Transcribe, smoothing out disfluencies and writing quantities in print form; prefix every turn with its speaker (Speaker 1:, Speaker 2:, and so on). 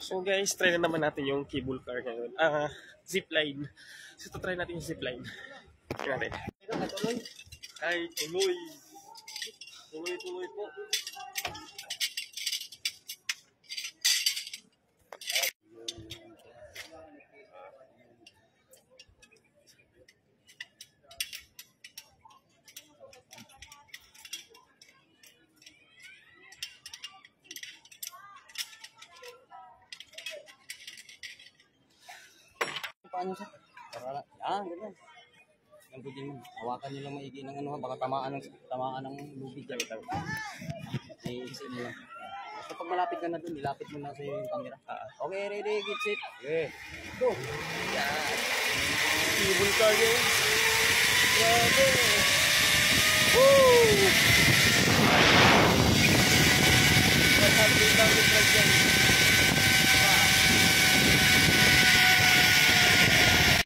Speaker 1: So guys, try na naman natin yung cable car ngayon. Zipline. So ito try natin yung zipline. Try natin. Ay, tuloy. Tuloy po.
Speaker 2: Paano siya? Para ganyan. Yan po din, hawakan nyo lang maigi ng ano, baka tamaan ng lubig yan. I-exit mo lang. Basta pag malapit ka na dun, ilapit mo na sa yung camera. Okay, ready, get set. Okay. Go!
Speaker 1: Yan. Cable car guys. Grabe. Woo! 100 lang yung price yan.